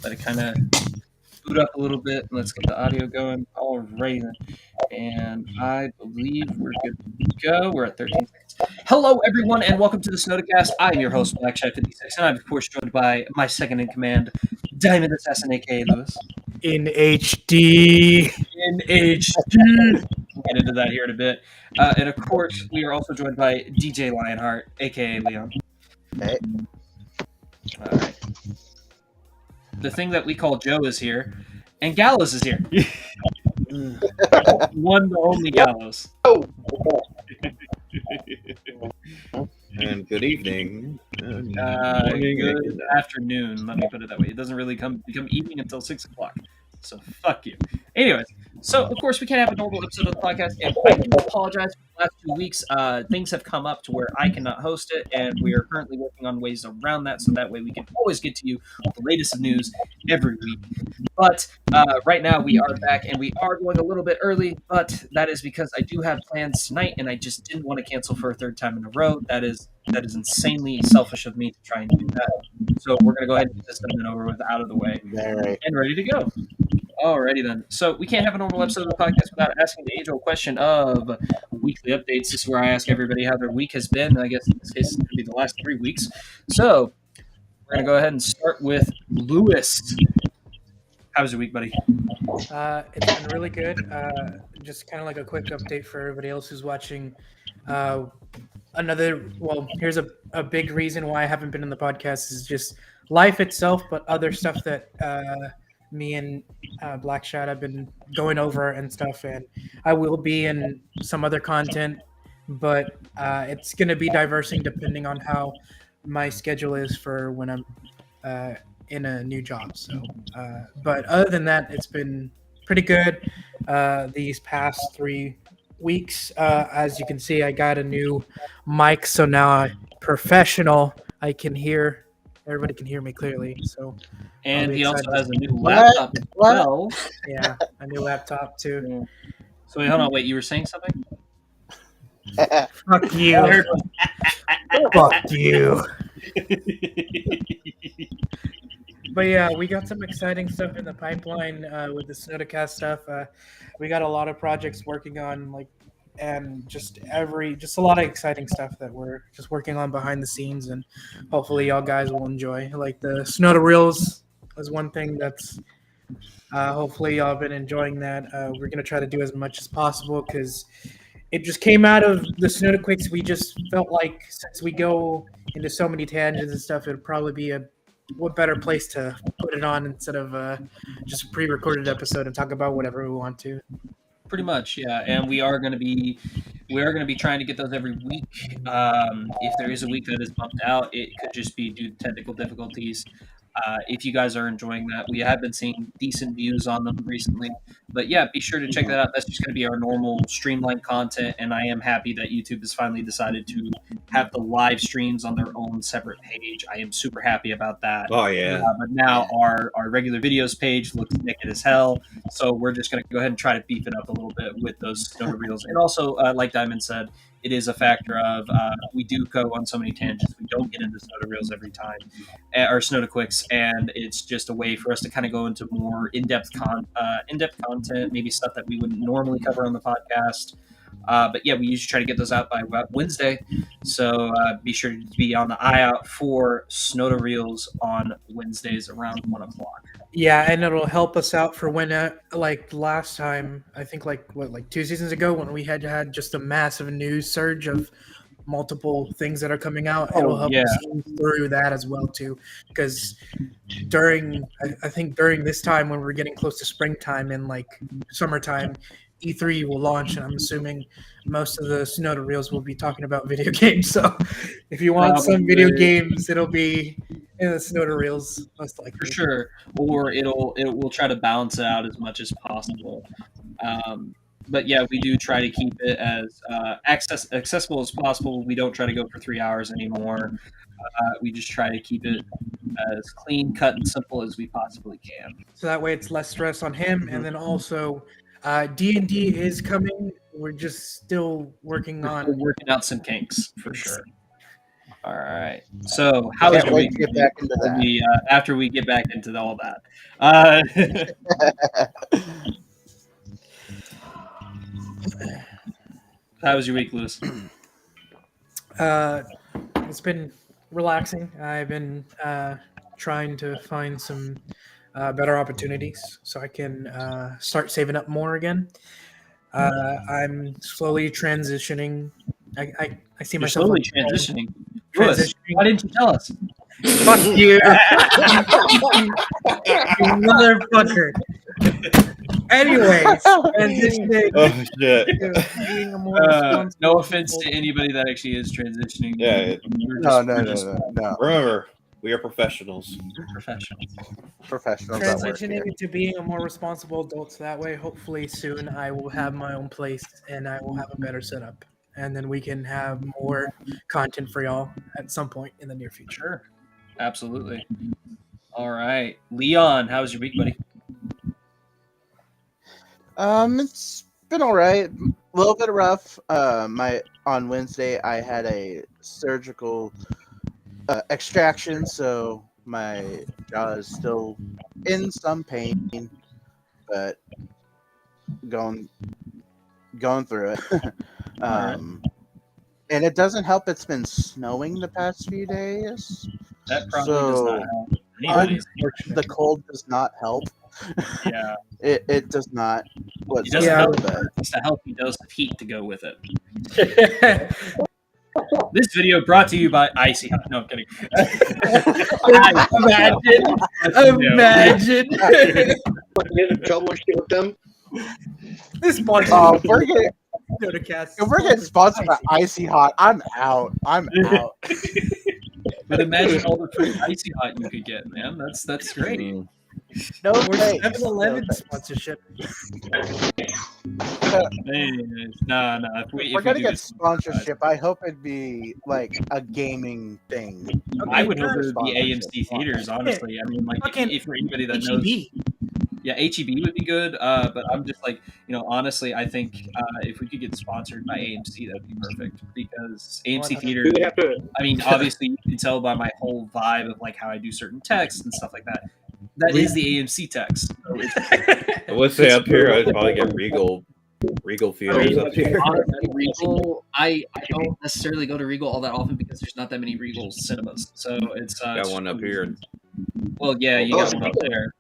let it kind of boot up a little bit. Let's get the audio going. All right, and I believe we're good to go. We're at 13 seconds. Hello, everyone, and welcome to the Snodacast. I am your host, Black56, and I'm, of course, joined by my second in command, Diamond Assassin, a.k.a. Lewis. In HD. In HD. We'll get into that here in a bit. And, of course, we are also joined by DJ Lionheart, a.k.a. Leon. Hey. All right. The thing that we call Joe is here, and Gallows is here. One, the only Gallows. And good evening. Good afternoon. Let me put it that way. It doesn't really become evening until 6 o'clock. So fuck you. Anyways, so of course we can't have a normal episode of the podcast, and I do apologize for the last 2 weeks. Things have come up to where I cannot host it, and we are currently working on ways around that, so that way we can always get to you with the latest news every week. But right now we are back, and we are going a little bit early, but that is because I do have plans tonight, and I just didn't want to cancel for a third time in a row. That is insanely selfish of me to try and do that. So we're going to go ahead and get this done and over with, out of the way, and ready to go. Alrighty then. So we can't have a normal episode of the podcast without asking the age-old question of weekly updates. This is where I ask everybody how their week has been. I guess in this case it's going to be the last 3 weeks. So we're going to go ahead and start with Lewis. How was your week, buddy? It's been really good. Just kind of like a quick update for everybody else who's watching. Here's a big reason why I haven't been in the podcast is just life itself, but other stuff that me and Black Shad have been going over and stuff, and I will be in some other content, but it's going to be diversing depending on how my schedule is for when I'm in a new job. So, but other than that, it's been pretty good these past 3 weeks. As you can see, I got a new mic, so now I'm professional. I can hear. Everybody can hear me clearly. So, and he also has a new laptop as well. Yeah, a new laptop too. So wait, hold on. Wait, you were saying something? Fuck you. Fuck you. But yeah, we got some exciting stuff in the pipeline with the Snodacast stuff. We got a lot of projects working on, and just a lot of exciting stuff that we're just working on behind the scenes, and hopefully y'all guys will enjoy. Like the Snoda Reels is one thing that's hopefully y'all have been enjoying that. We're gonna try to do as much as possible because it just came out of the Snoda Quicks. We just felt like since we go into so many tangents and stuff, it'd probably be what better place to put it on instead of just a pre-recorded episode and talk about whatever we want to. Pretty much, yeah. And we are going to be trying to get those every week. If there is a week that is bumped out, it could just be due to technical difficulties. If you guys are enjoying that, we have been seeing decent views on them recently. But yeah, be sure to check that out. That's just going to be our normal streamlined content, and I am happy that YouTube has finally decided to have the live streams on their own separate page. I am super happy about that. Oh, yeah. But now our regular videos page looks naked as hell, so we're just going to go ahead and try to beef it up a little bit with those Snowda Reels. And also, like Diamond said, it is a factor of we do go on so many tangents. We don't get into Snowda Reels every time, or Snowda Quicks, and it's just a way for us to kind of go into more in-depth content, maybe stuff that we wouldn't normally cover on the podcast. But yeah, we usually try to get those out by Wednesday, so be sure to be on the eye out for Snowda Reels on Wednesdays around 1 o'clock. Yeah, and it'll help us out for when, like last time, I think like 2 seasons ago when we had just a massive news surge of multiple things that are coming out. It'll help us through that as well too, because during this time when we're getting close to springtime and like summertime, E3 will launch, and I'm assuming most of the Snowda Reels will be talking about video games. So if you want some video games, it'll be in the Snowda Reels most likely. For sure. Or we'll try to balance it out as much as possible. But yeah, we do try to keep it as accessible as possible. We don't try to go for 3 hours anymore. We just try to keep it as clean, cut, and simple as we possibly can. So that way it's less stress on him. And then also D&D is coming. We're just still working out some kinks for sure. All right. So, how is Can't your wait week? to get back into Will that. be, after we get back into all that. Uh, how was your week, Lewis? It's been relaxing. I've been trying to find some better opportunities so I can start saving up more again. I'm slowly transitioning. I see You're myself slowly like transitioning. Lewis, transitioning. why didn't you tell us? Fuck you, you motherfucker. Anyways, transitioning Oh shit! to being a more responsible. No offense to anybody that actually is transitioning. Yeah. We're No, just no. Remember, we are professionals. professionals. Professionals at work Transitioning here. into being a more responsible adult, so that way, hopefully, soon I will have my own place and I will have a better setup, and then we can have more content for y'all at some point in the near future. Sure. Absolutely. All right. Leon, how was your week, buddy? It's been all right. A little bit rough. On Wednesday I had a surgical extraction, so my jaw is still in some pain, but going through it. And it doesn't help. It's been snowing the past few days, That probably does not so help anybody's. the cold does not help. Yeah. It does not. It doesn't Yeah. help. But It's a healthy dose of heat to go with it. This video brought to you by Icy Hot. No, I'm kidding. Imagine. Get in trouble with them. This sponsor. we're getting Snodacast. if we're getting sponsored by Icy Hot, I'm out. I'm out. But imagine all the free Icy Hot you could get, man. That's great. Mm. No Or thanks. 7-Eleven No thanks. sponsorship. No. If We're we gonna do get this, sponsorship. I hope it'd be like a gaming thing. I would hope it would be Sponsorship. AMC theaters. Honestly, I mean, like Fucking if for anybody that knows, HEB. yeah, HEB would be good. But I'm just like, honestly, I think if we could get sponsored by AMC, that'd be perfect because AMC What? theater. We would have to. I mean, obviously, you can tell by my whole vibe of like how I do certain texts and stuff like that. That is the AMC text. So it's, I would say up here, I'd probably get Regal theaters up here. honestly, Regal. I don't necessarily go to Regal all that often because there's not that many Regal cinemas. So it's Got one up here. Well, yeah, you Oh, got one up there.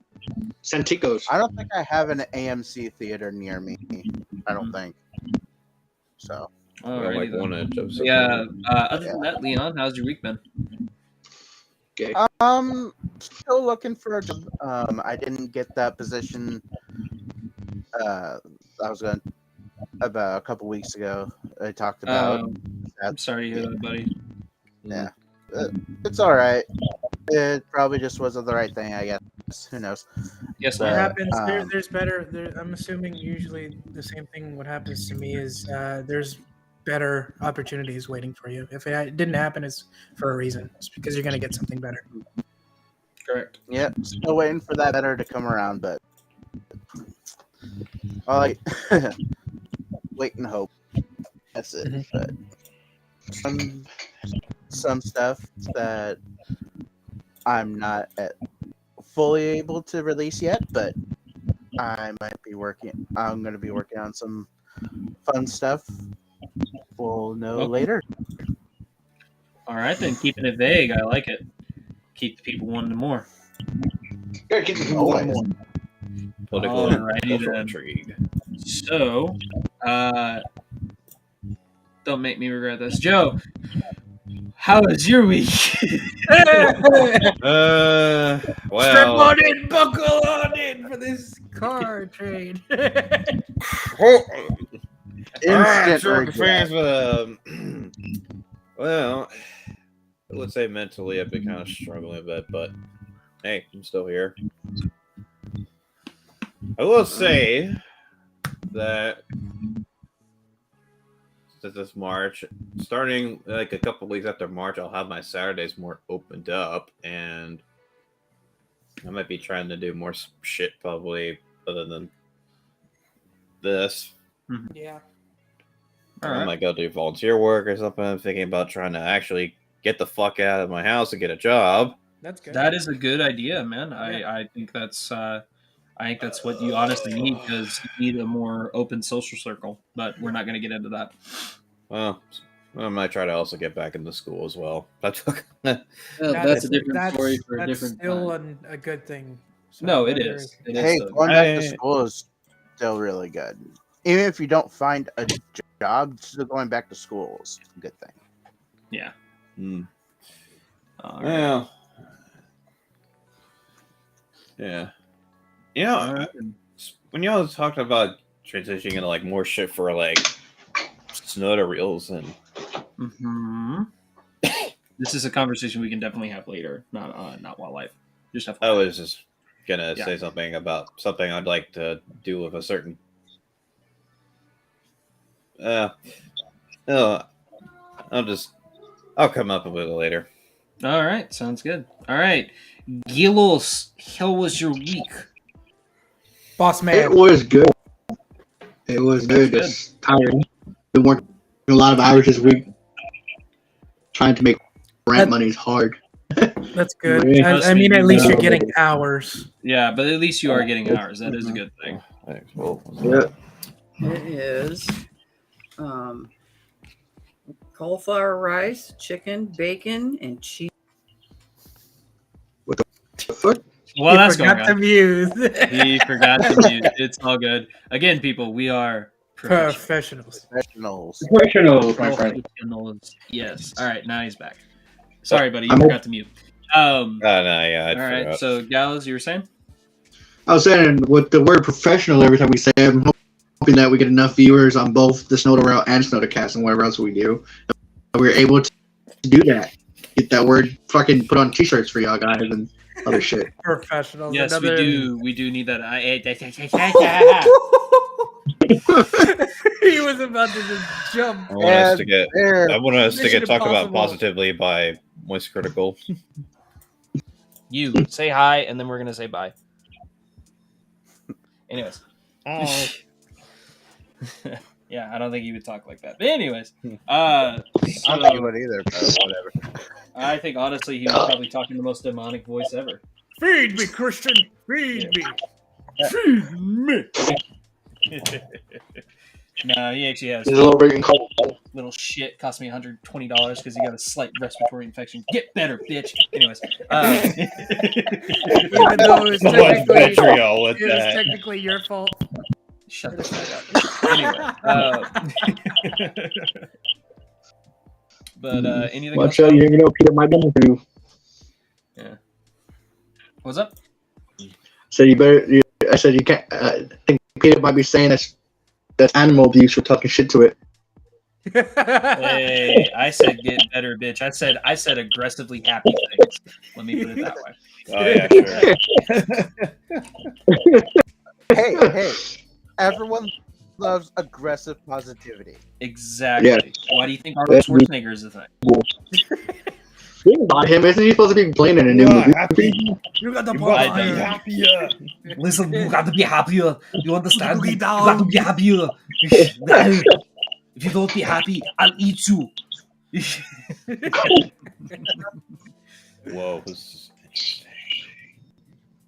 Santikos. I don't think I have an AMC theater near me. I don't think. So Well, like Alrighty one then. inch of Yeah. Other than that, Leon, how's your week been? Okay. still looking for a job. I didn't get that position. I was going about a couple weeks ago. I talked about. I'm sorry to hear that, buddy. Yeah, it's all right. It probably just wasn't the right thing, I guess. Who knows? Yes, What But, ma'am. happens? There's better. I'm assuming usually the same thing. What happens to me is there's better opportunities waiting for you. If it didn't happen, it's for a reason. It's because you're gonna get something better. Correct. Yep, still waiting for that better to come around, but I like wait and hope. That's it. Mhm. But some stuff that I'm not fully able to release yet, but I might be working. I'm going to be working on some fun stuff. We'll know Okay. later. All right, then. Keeping it vague. I like it. Keep the people wanting more. Gotta keep it Always. more. Political Alrighty cultural then. intrigue. So, don't make me regret this. Joe, how was your week? Well, Strap on in, buckle on in for this car trade. Instant sure, regret. fans, but well, I would say mentally I've been kind of struggling a bit, but hey, I'm still here. I will say that since this March, starting like a couple weeks after March, I'll have my Saturdays more opened up, and I might be trying to do more shit probably other than this. Yeah. All I right. might go do volunteer work or something. I'm thinking about trying to actually get the fuck out of my house and get a job. That's good. That is a good idea, man. Yeah. I think that's what you honestly need, because you need a more open social circle. But we're not going to get into that. Well, I might try to also get back into school as well. That's a different story for a that's different still time. a good thing. So No, it whether- is. It Hey, is still going good. back to school is still really good. Even if you don't find a job, still going back to school is a good thing. Yeah. Mm. All right. Well, yeah. You know, All right. when y'all was talking about transitioning into like more shit for like Snowda reels and Mm-hmm. This is a conversation we can definitely have later, not wildlife. Just I was just gonna Yeah. say something about something I'd like to do with a certain. No, I'll come up with it later. All right, sounds good. All right, Gilos, how was your week? Boss It man. was good. It was good. good. Just tired. Been working a lot of hours this week. Trying to make rent money is hard. That's good. Yeah. I mean, at least you're getting hours. Yeah, but at least you are getting hours. That is a good thing. Thanks. Well, Yeah. It is cauliflower rice, chicken, bacon, and cheese. Fuck. Well, You that's forgot going to on. mute. He forgot to mute. It's all good. Again, people, we are Professionals. Professionals. Professionals, my friend. professionals. Yes. All right, now he's back. Sorry, buddy, you I'm- forgot to mute. no, yeah, All right, so Gallows, you were saying? I was saying with the word professional every time we say it, I'm hoping that we get enough viewers on both the Snowda Route and Snowdacast and whatever else we do. We're able to do that. Get that word fucking put on t-shirts for y'all guys and other shit. Professionals. Yes, Another... we do. We do need that. He was about to just jump. I want us to get. There. I want us to Mission get talked about Impossible. positively by Moist Critical. You say hi, and then we're gonna say bye. Anyways. Yeah, I don't think he would talk like that. But anyways, I don't think so you would either, but whatever. I think honestly he was probably talking the most demonic voice ever. Feed me, Christian. Feed me. Feed me. No, he actually has There's a little breaking call. little shit. Cost me $120 because he got a slight respiratory infection. Get better, bitch. Anyways, Even though it was What technically, vitriol with it was that? technically your fault. shut the fuck up. Anyway, but anything Watch else? out, you never know Peter might be for you. What's up? So you better. I said you can't. I think Peter might be saying that's animal abuse for talking shit to it. Hey, I said get better, bitch. I said aggressively happy things. Let me put it that way. Oh yeah, sure. Hey, everyone loves aggressive positivity. Exactly. Yeah. Why do you think Arnold Schwarzenegger is a thing? Not him. Isn't he supposed to be playing in a new movie? You got the You ball. gotta be happier. Listen, you got to be happier. You understand? You You down. got to be happier. If you don't be happy, I'll eat you. Whoa. This is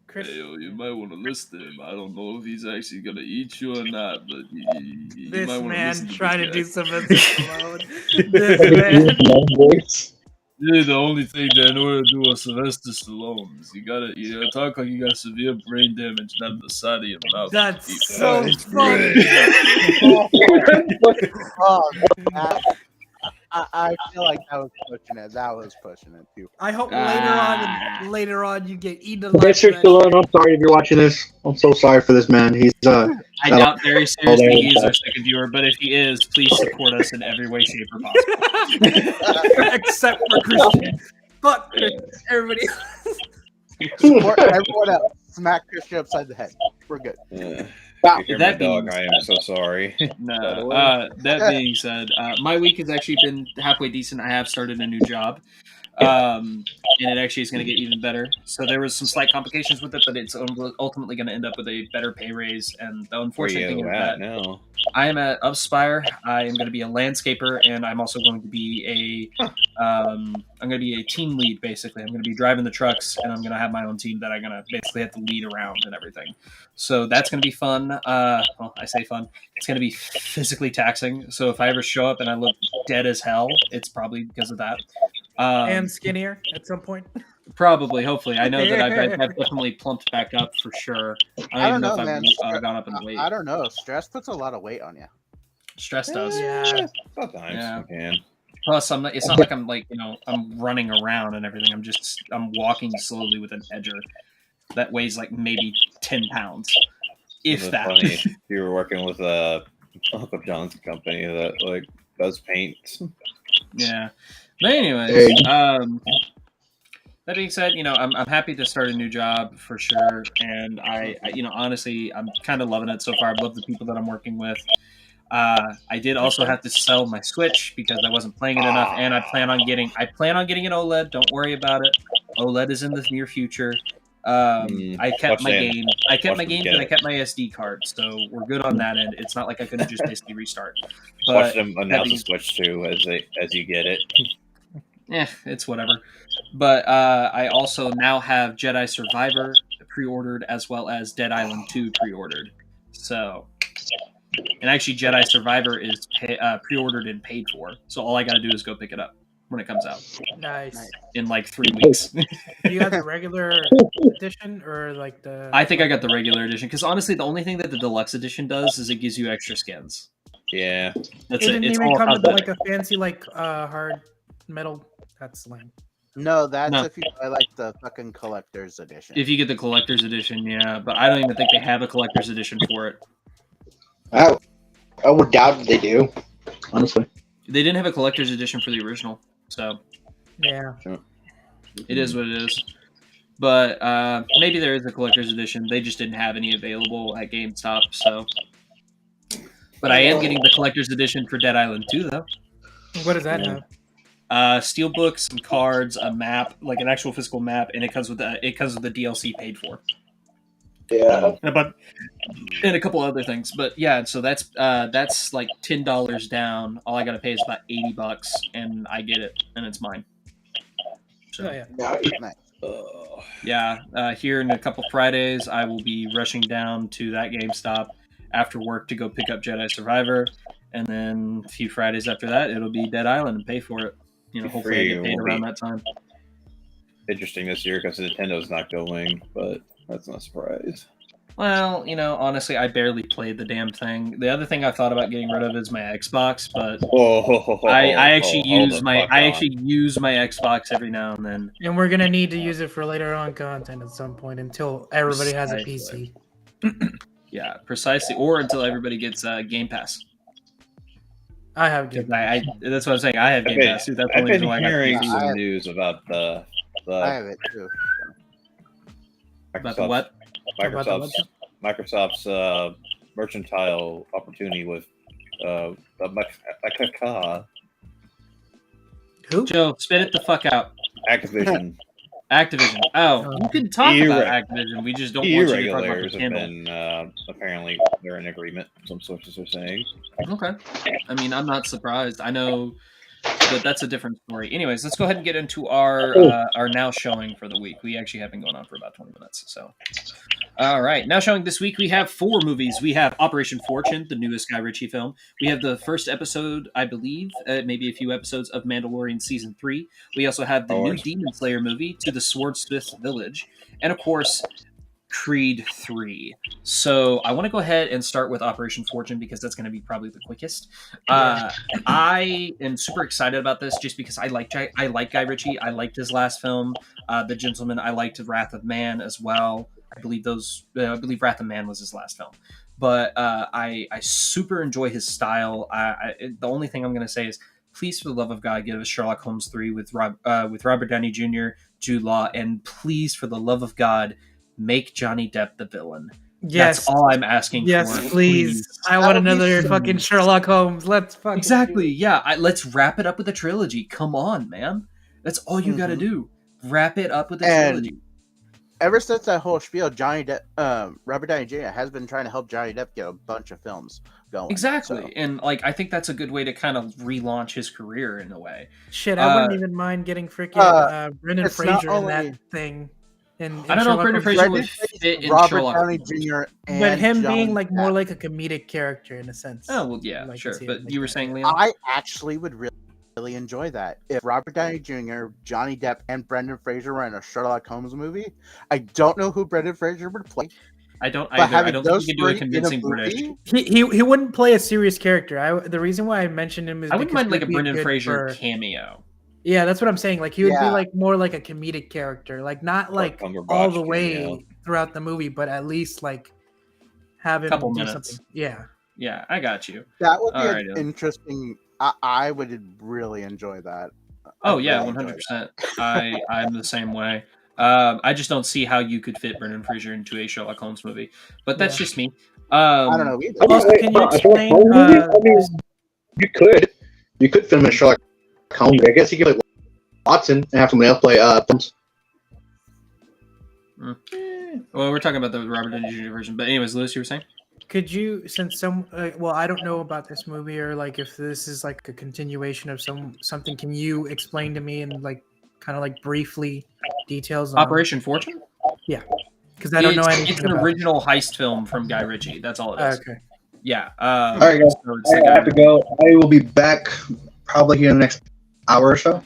Chris, You might want to listen to him. I don't know if he's actually gonna eat you or not, but you this might want man to listen trying to do this guy. some mode. This man. Yeah, the only thing that in order to do a Sylvester Stallone is you gotta talk like you got severe brain damage, not in the side of your mouth. That's so That's funny. Oh, I feel like that was pushing it. That was pushing it too. I hope Ah. later on you get eaten alive. Mr. for that. Stallone, I'm sorry if you're watching this. I'm so sorry for this man. He's I doubt very seriously he is our second viewer, but if he is, please support us in every way, shape, or possible. Except for Christian. Fuck everybody. Support everyone else. Smack Christian upside the head. We're good. If you hear my That being dog, I am so sorry. By the No. way. That being said, my week has actually been halfway decent. I have started a new job, and it actually is going to get even better. So there was some slight complications with it, but it's ultimately going to end up with a better pay raise. And the Where unfortunate thing you is at that now? I am at Upspire. I am going to be a landscaper, and I'm also going to be I'm going to be a team lead. Basically, I'm going to be driving the trucks, and I'm going to have my own team that I'm going to basically have to lead around and everything. So that's going to be fun. Well, I say fun. It's going to be physically taxing. So if I ever show up and I look dead as hell, it's probably because of that. And skinnier at some point. Probably, hopefully. I know that I've definitely plumped back up for sure. I don't even know if man. I've gone up in weight. I don't know. Stress puts a lot of weight on you. Stress does. Yeah. Sometimes Yeah. you can. Plus, I'm not. It's not like I'm I'm running around and everything. I'm walking slowly with an edger that weighs like maybe 10 pounds, if It's that. funny. If you were working with Uncle John's company that like does paint. Yeah. But anyways, Hey. that being said, I'm happy to start a new job for sure, and I honestly, I'm kind of loving it so far. I love the people that I'm working with. I did also have to sell my Switch because I wasn't playing it enough, and I plan on getting an OLED. Don't worry about it. OLED is in the near future. I kept my game. I kept my games, and I kept my SD card, so we're good on that end. It's not like I couldn't just basically restart. Watch But them announce the Switch too as you get it. it's whatever. But I also now have Jedi Survivor pre-ordered as well as Dead Island 2 pre-ordered. So, and actually Jedi Survivor is pre-ordered and paid for. So all I got to do is go pick it up when it comes out Nice. in like 3 weeks. Do you have the regular edition or like the? I think I got the regular edition because honestly, the only thing that the deluxe edition does is it gives you extra skins. Yeah. That's It it. didn't It's even all come with cosmetic. like a fancy hard metal. That's lame. No, that's No. if you buy like the fucking collector's edition. If you get the collector's edition, yeah, but I don't even think they have a collector's edition for it. I would doubt they do, honestly. They didn't have a collector's edition for the original, so Yeah. it is what it is. But maybe there is a collector's edition. They just didn't have any available at GameStop. So, but I am getting the collector's edition for Dead Island 2, though. What does that have? Steelbook, some cards, a map, like an actual physical map, and it comes with the DLC paid for. Yeah. But and a couple other things. But yeah, so that's like $10 down. All I got to pay is about $80, and I get it, and it's mine. So, Oh yeah. Nice. yeah, here in a couple Fridays, I will be rushing down to that GameStop after work to go pick up Jedi Survivor, and then a few Fridays after that, it'll be Dead Island and pay for it. Hopefully I get paid around that time. Interesting this year because Nintendo's not going, but that's not a surprise. Well, honestly, I barely played the damn thing. The other thing I thought about getting rid of is my Xbox, but I actually use my Xbox every now and then. And we're gonna need to use it for later on content at some point until everybody has a PC. Yeah, precisely, or until everybody gets Game Pass. I have Game Pass. That's what I'm saying. I have Game Pass too. That's the I've only been reason why I got hearing PC. some news about the I have it too. About the what? Microsoft's mercantile opportunity with Who? Joe, spit it the fuck out. Activision. Activision. Oh, you can talk about Activision. We just don't want you to talk about Irregulars the have handle. been apparently they're in agreement. Some sources are saying. Okay. I mean, I'm not surprised. I know that that's a different story. Anyways, let's go ahead and get into our now showing for the week. We actually have been going on for about 20 minutes. So, all right. Now showing this week, we have 4 movies. We have Operation Fortune, the newest Guy Ritchie film. We have the first episode, I believe, maybe a few episodes of Mandalorian Season 3. We also have the new Demon Slayer movie, To the Swordsmith's Village. And, of course, Creed 3. So I want to go ahead and start with Operation Fortune because that's going to be probably the quickest. I am super excited about this just because I like Guy Ritchie. I liked his last film, The Gentleman. I liked Wrath of Man as well. I believe Wrath of Man was his last film. But I super enjoy his style. The only thing I'm going to say is, please, for the love of God, give us Sherlock Holmes 3 with Robert Downey Jr., Jude Law, and please, for the love of God, make Johnny Depp the villain. Yes. That's all I'm asking Yes, for. please. I That want would be another so fucking nice. Sherlock Holmes. Let's fucking do Exactly. it. Yeah. Let's wrap it up with a trilogy. Come on, man. That's all you got to Mhm. do. Wrap it up with a And trilogy. ever since that whole spiel, Robert Downey Jr. has been trying to help Johnny Depp get a bunch of films going. Exactly. So. And like I think that's a good way to kind of relaunch his career in a way. Shit, I wouldn't even mind getting freaking Brendan it's not Fraser in that only- thing. In I don't know if Sherlock Brendan Holmes. Fraser Brendan would Fraser, fit in Robert Sherlock Downey Holmes. Jr. and But him Johnny being like more Depp. like a comedic character in a sense. Oh well, yeah, Like, sure. see it But like you were that, saying, yeah. Leon? I actually would really enjoy that if Robert Downey Jr., Johnny Depp, and Brendan Fraser were in a Sherlock Holmes movie. I don't know who Brendan Fraser would play, I don't but either. I having don't think those he could do a three in a convincing British. movie, He wouldn't play a serious character. The reason why I mentioned him is I wouldn't because mind he like a would be Brendan good Fraser for- cameo. Yeah, that's what I'm saying. Like he would be Yeah. like more like a comedic character, like not Or like Cumberbatch all the way cameo. throughout the movie, but at least like have him Couple do minutes. something. Yeah. Yeah, I got you. that would be Alright, an then. interesting. I would really enjoy that. Oh I'd yeah, really enjoy 100%. I'm the same way. I just don't see how you could fit Brendan Fraser into a Sherlock Holmes movie, but that's Yeah. just me. I don't know either. Also, can you A Sherlock explain? Holmes movie? I mean, you could film a Sherlock Holmes. I guess you could like Watson and have somebody else play Holmes. Well, we're talking about the Robert Downey Jr. version, but anyways, Lewis, you were saying? Could you, since well, I don't know about this movie or like if this is like a continuation of something. Can you explain to me and like kind of like briefly details on Operation Fortune? because I don't know anything It's an about original heist film from Guy Ritchie. That's all it is. Okay. Yeah. All right, guys. so it's the I Guy have to Ritchie. go. I will be back probably here in the next hour or so.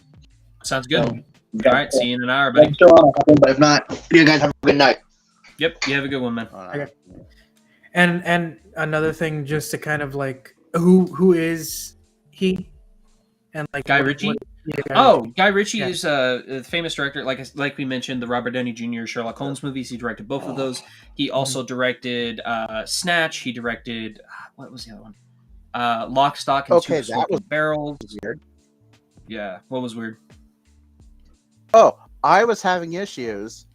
Sounds good. Um, All right. See you in an hour, buddy. That's still on, but if not, you guys have a good night. Yep. You have a good one, man. Okay. And another thing, just to kind of like who is he, and like Guy what- Ritchie? what- yeah, Guy Oh, Ritchie. Guy Ritchie Yeah. is a famous director. Like we mentioned, the Robert Downey Jr. Sherlock Holmes movies. He directed both of those. He also directed Snatch. He directed what was the other one? Lock, Stock, and Okay, Two that Smoking was Barrels. weird. Yeah, what was weird? Oh, I was having issues.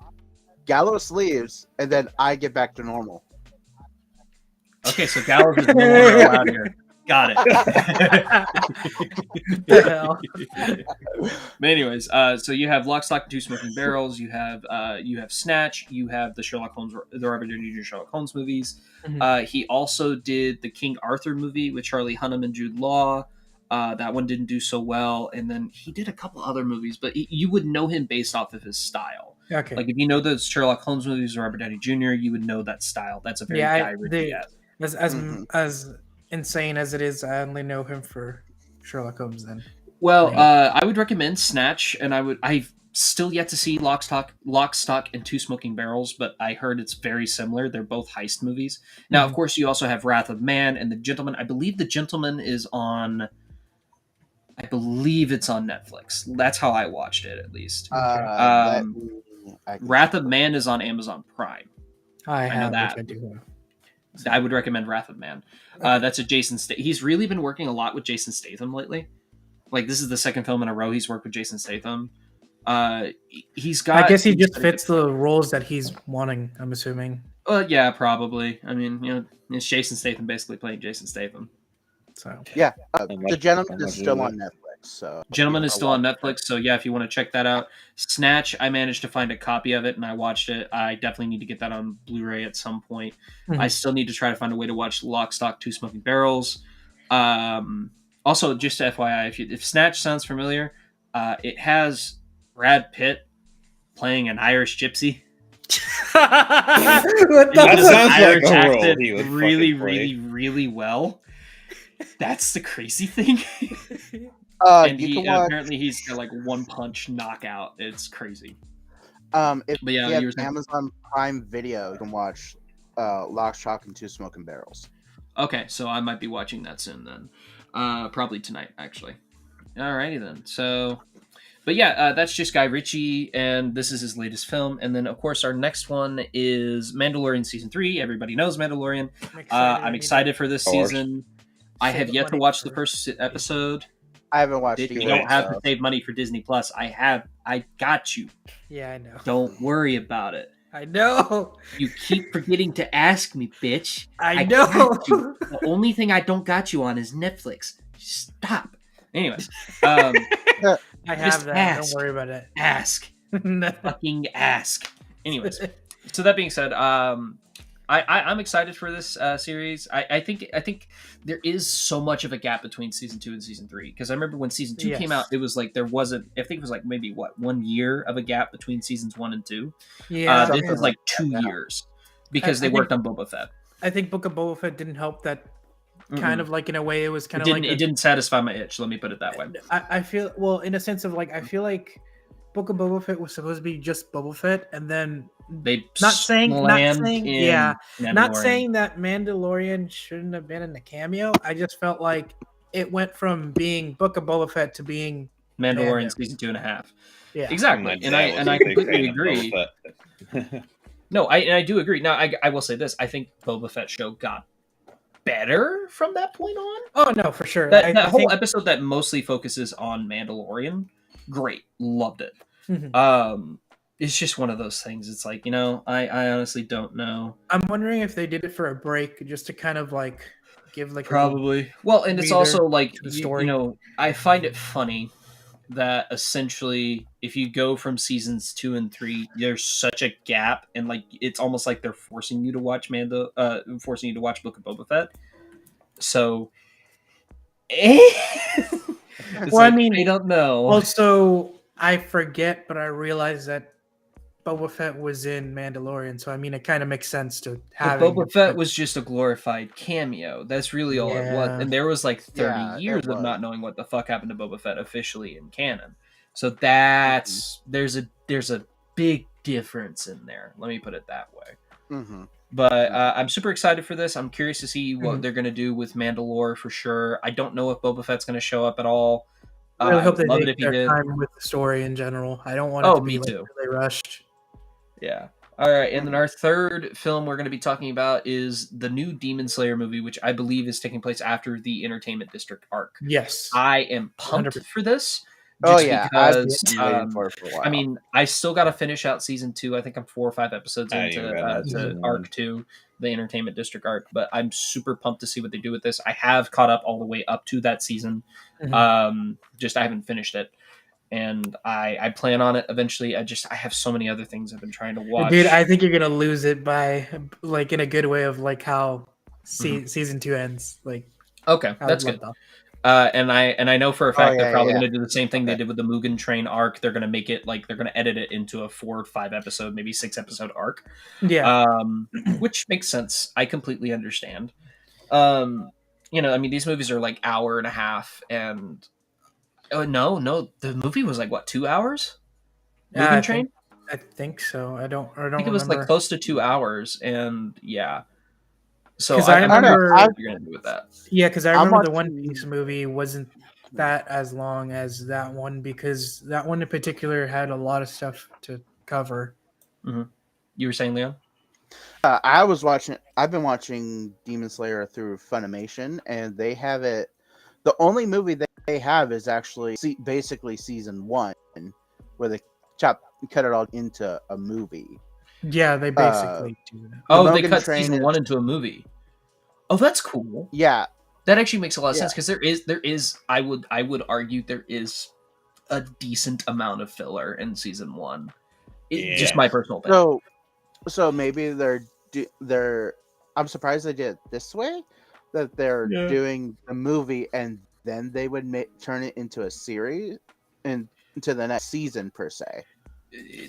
Gallows leaves, and then I get back to normal. Okay, so Gallows is no longer allowed here. Got it. The hell? But anyways, so you have Lock, Stock, and Two Smoking Barrels. You have Snatch. You have the Robert Downey Jr. Sherlock Holmes movies. Mhm. He also did the King Arthur movie with Charlie Hunnam and Jude Law. That one didn't do so well, and then he did a couple other movies, but you would know him based off of his style. Okay. Like if you know those Sherlock Holmes movies, Robert Downey Jr., you would know that style. That's a very Yeah, Guy Ritchie. as insane as it is, I only know him for Sherlock Holmes. Then Well, Yeah. I would recommend Snatch, and I've still yet to see Lock, Stock, and Two Smoking Barrels, but I heard it's very similar. They're both heist movies. Now, of course, you also have Wrath of Man and The Gentleman. I believe The Gentleman is on. I believe it's on Netflix. That's how I watched it, at least. I can- Wrath of Man is on Amazon Prime. I know have, that. which I do have. I would recommend Wrath of Man. That's a Jason Statham. He's really been working a lot with Jason Statham lately. Like this is the second film in a row he's worked with Jason Statham. He's got. I guess he just fits the roles that he's wanting. I'm assuming. Yeah, probably. I mean, it's Jason Statham basically playing Jason Statham. So Yeah, I'm The not- Gentleman I'm is not still doing on Netflix. So Gentleman is still on Netflix, so yeah, if you want to check that out. Snatch, I managed to find a copy of it and I watched it. I definitely need to get that on Blu-ray at some point. Mhm. I still need to try to find a way to watch Lock, Stock, Two Smoking Barrels. Also, just FYI, if Snatch sounds familiar, it has Brad Pitt playing an Irish gypsy. what And the he That does an sounds like Irish a role accent he would really, fucking play. really well. That's the crazy thing. And you he can watch. apparently he's got like one punch knockout. It's crazy. If But yeah, you have you were saying- Amazon Prime Video, you can watch Lock, Stock, and Two Smoking Barrels. Okay, so I might be watching that soon then. Probably tonight, actually. Alrighty then. So, but yeah, that's just Guy Ritchie, and this is his latest film. And then, of course, our next one is Mandalorian Season 3. Everybody knows Mandalorian. I'm excited for this Of course. season. I have Save yet to money watch the for- first episode. I haven't watched You either. don't have to so- save money for Disney Plus. I got you. Yeah, I know. Don't worry about it. I know. You keep forgetting to ask me, bitch. I got know. you. The only thing I don't got you on is Netflix. Stop. Anyways, I have just that. ask. Don't worry about it. Ask. Fucking ask. Anyways, so that being said, I'm excited for this series. I think there is so much of a gap between season 2 and season 3, because I remember when season 2 came out, Yes. it was like there wasn't. I think it was like maybe 1 year of a gap between seasons 1 and 2. Yeah, This something was like like 2 that, yeah. years because I they worked on Boba Fett. I think Book of Boba Fett didn't help that. Kind of like in a way, it was kind It of didn't. like It didn't satisfy my itch. Let me put it that way. I feel well in a sense of like I feel like Book of Boba Fett was supposed to be just Boba Fett, and then They not saying in yeah, not Mandalorian. saying that Mandalorian shouldn't have been in the cameo. I just felt like it went from being Book of Boba Fett to being Mandalorian Mando. season 2.5. Yeah, Exactly, My and dad was I a big completely fan of agree. Boba Fett. No, I do agree. Now I will say this: I think Boba Fett show got better from that point on. Oh no, for sure. That I whole think episode that mostly focuses on Mandalorian, great, loved it. Mhm. It's just one of those things. It's like, I honestly don't know. I'm wondering if they did it for a break, just to kind of like give like a little Probably. Well, and it's breather also like to the story. I find it funny that essentially if you go from seasons 2 and 3, there's such a gap, and like it's almost like they're forcing you to watch forcing you to watch Book of Boba Fett. So it's Well, I like, mean, I don't know. also I forget, but I realize that Boba Fett was in Mandalorian, so I mean, it kind of makes sense to But having. Boba Fett was just a glorified cameo. That's really all it was. Yeah. And there was like 30 Yeah, it years of was. not knowing what the fuck happened to Boba Fett officially in canon. So Mm-hmm. that's there's a big difference in there. Let me put it that way. Mm-hmm. But I'm super excited for this. I'm curious to see what Mhm. they're going to do with Mandalore for sure. I don't know if Boba Fett's going to show up at all. I really I hope would they love it take if he their did. time with the story in general. I don't want it Oh, to be me like too. really rushed. Yeah. All right. And then Mhm. our third film we're going to be talking about is the new Demon Slayer movie, which I believe is taking place after the Entertainment District arc. Yes. I am pumped 100%. for this. Oh Just yeah, I've because, been waiting for it for a while. I mean, I still got to finish out season 2. I think I'm 4 or 5 episodes I didn't into even got to season arc one. 2, the Entertainment District arc, but I'm super pumped to see what they do with this. I have caught up all the way up to that season. Just I haven't finished it, and I plan on it eventually. I have so many other things I've been trying to watch. Dude, I think you're gonna lose it by like in a good way of like how Mhm. season 2 ends. Like Okay, I that's love good. that. And I know for a fact they're yeah, probably yeah. going to do the same thing they Okay. did with the Mugen Train arc. They're going to make it like they're going to edit it into a 4 or 5 episode, maybe 6 episode arc. Yeah. Which makes sense. I completely understand. I mean, these movies are like hour and a half, and no, the movie was like what, 2 hours? Yeah, Mugen Train? I think so. I don't I think it was like remember. close to 2 hours, and yeah. So 'Cause I I'm don't know. remember- curious what you're going to do with that. Yeah, because I I'm remember the One watching- Piece movie wasn't that as long as that one, because that one in particular had a lot of stuff to cover. You were saying, Leon? I've been watching Demon Slayer through Funimation, and they have it. The only movie they have is actually basically season 1, where they cut it all into a movie. Yeah, they basically do that. Oh, they Mugen cut Train season is- 1 into a movie. Oh, that's cool. Yeah, That actually makes a lot of sense Yeah. because there is I would argue there is a decent amount of filler in season 1. Just Yeah. my personal opinion. so maybe they're. I'm surprised they did it this way. That they're Yeah. doing the movie and then they would turn it into a series and into the next season per se.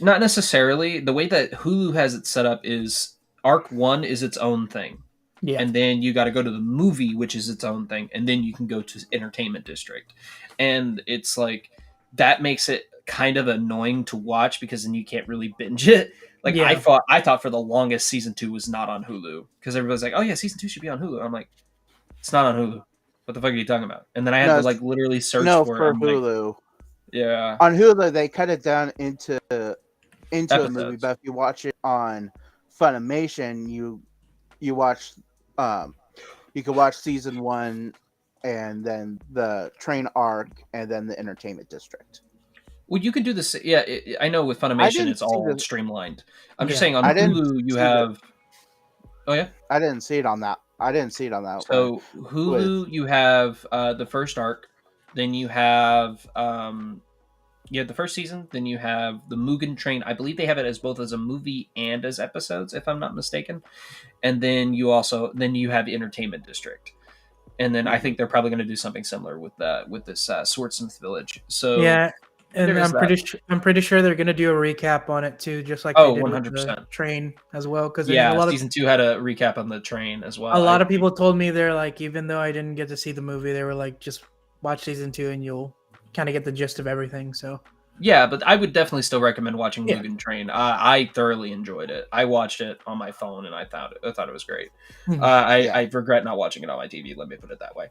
Not necessarily. The way that Hulu has it set up is arc 1 is its own thing. Yeah. And then you got to go to the movie, which is its own thing, and then you can go to Entertainment District. And it's like that makes it kind of annoying to watch because then you can't really binge it. Like Yeah. I thought for the longest season 2 was not on Hulu because everybody's like, "Oh yeah, season 2 should be on Hulu." I'm like, "It's not on Hulu. What the fuck are you talking about?" And then I had No, to like literally search No, for it. for I'm like, Hulu. yeah. On Hulu, they cut it down into a movie, Episodes. but if you watch it on Funimation, you watch you can watch season 1 and then the train arc and then the Entertainment District. Well, you can do this. Yeah, I know with I Funimation, didn't it's see all the- streamlined. I'm just Yeah. saying on I didn't Hulu, you see have. Oh yeah. I didn't see it on that. I didn't see it on that one. So Hulu, you have the first arc, then you have the first season, then you have the Mugen Train. I believe they have it as both as a movie and as episodes, if I'm not mistaken. And then you have Entertainment District, and then I think they're probably going to do something similar with this Swordsmith Village. So Yeah, and there is that. I'm pretty sure they're gonna do a recap on it too, just like Oh, they did with the 100%. train as well. Because Yeah, season 2 had a recap on the train as well. a lot of people told me they're like, even though I didn't get to see the movie, they were like, just watch season 2 and you'll kind of get the gist of everything. So Yeah, but I would definitely still recommend watching Yeah. Mugen Train. I thoroughly enjoyed it. I watched it on my phone and I thought it was great. Mhm. I regret not watching it on my TV. Let me put it that way.